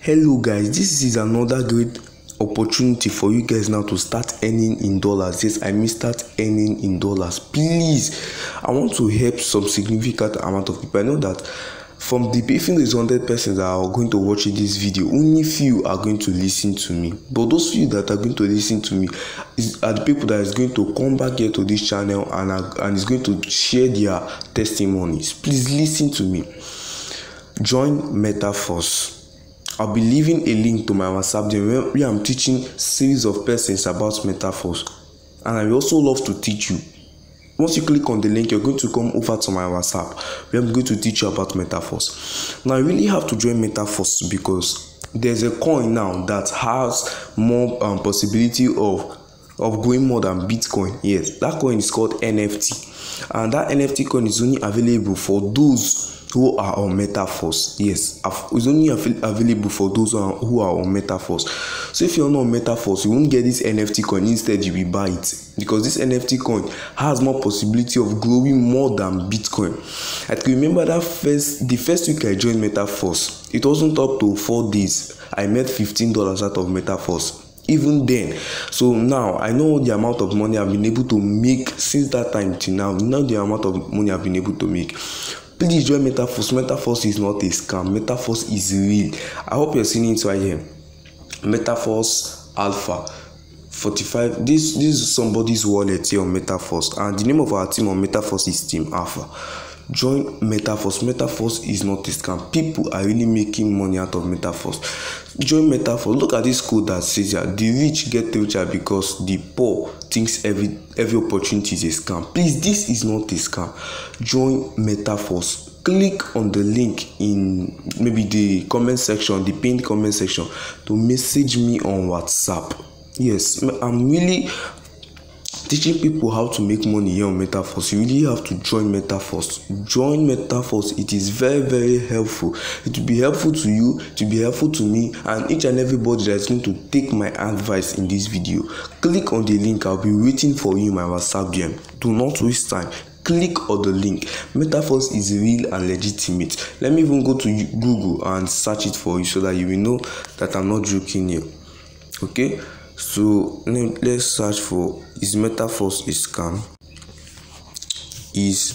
Hello guys, this is another great opportunity for you guys now to start earning in dollars. Yes, I mean start earning in dollars. Please, I want to help some significant amount of people. I know that from the even there's 100 persons that are going to watch this video, only few are going to listen to me. But those few that are going to listen to me are the people that is going to come back here to this channel and is going to share their testimonies. Please listen to me. Join Metaforce. I'll be leaving a link to my WhatsApp where I'm teaching series of persons about Metaforce, and I will also love to teach you. Once you click on the link, you're going to come over to my WhatsApp where I'm going to teach you about Metaforce. Now, you really have to join Metaforce because there's a coin now that has more possibility of going more than Bitcoin. Yes, that coin is called NFT, and that NFT coin is only available for those who are on Metaforce. Yes, it's only available for those who are on Metaforce. So if you're not on Metaforce, you won't get this NFT coin. Instead, you will buy it because this NFT coin has more possibility of growing more than Bitcoin. I can remember that the first week I joined Metaforce, it wasn't up to 4 days. I made $15 out of Metaforce. Even then, so now I know the amount of money I've been able to make since that time till now. Now the amount of money I've been able to make. Please join Metaforce. Metaforce is not a scam. Metaforce is real. I hope you're seeing it right here. Metaforce Alpha 45. This is somebody's wallet here on Metaforce, and the name of our team on Metaforce is Team Alpha. Join Metaforce. Metaforce is not a scam. People are really making money out of Metaforce. Join Metaforce. Look at this code that says here: the rich get richer because the poor thinks every opportunity is a scam. Please, this is not a scam. Join Metaforce. Click on the link in maybe the comment section, the pinned comment section, to message me on WhatsApp. Yes, I'm really teaching people how to make money here on Metaforce. You really have to join Metaforce. Join Metaforce. It is very, very helpful. It will be helpful to you, it will be helpful to me, and each and everybody that is going to take my advice in this video. Click on the link. I'll be waiting for you in my WhatsApp DM. Do not waste time. Click on the link. Metaforce is real and legitimate. Let me even go to Google and search it for you so that you will know that I'm not joking here. Okay? So let's search for, is Metaforce a scam? Is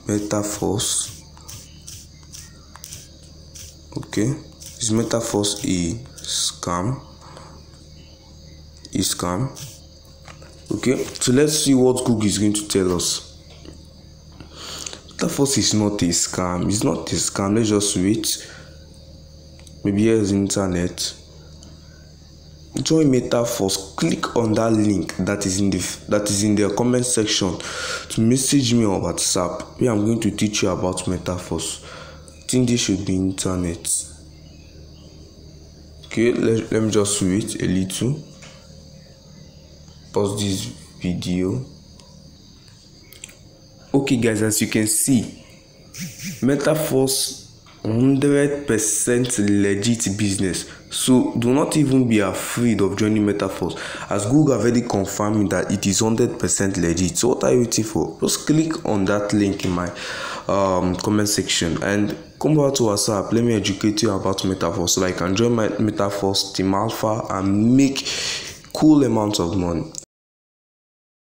Metaforce, okay, is Metaforce a scam? Okay, so let's see what Google is going to tell us. Metaforce is not a scam. It's not a scam. Let's just wait. Maybe here's the internet. Join Metaforce. Click on that link that is in the comment section to message me on WhatsApp where I'm going to teach you about Metaforce. I think this should be internet. Okay, let me just wait a little. Pause this video. Okay guys, as you can see, Metaforce 100% legit business. So do not even be afraid of joining Metaforce, as Google have already confirmed that it is 100% legit. So what are you waiting for? Just click on that link in my comment section and come over to WhatsApp. Let me educate you about Metaforce so that I can join my Metaforce Team Alpha and make cool amounts of money.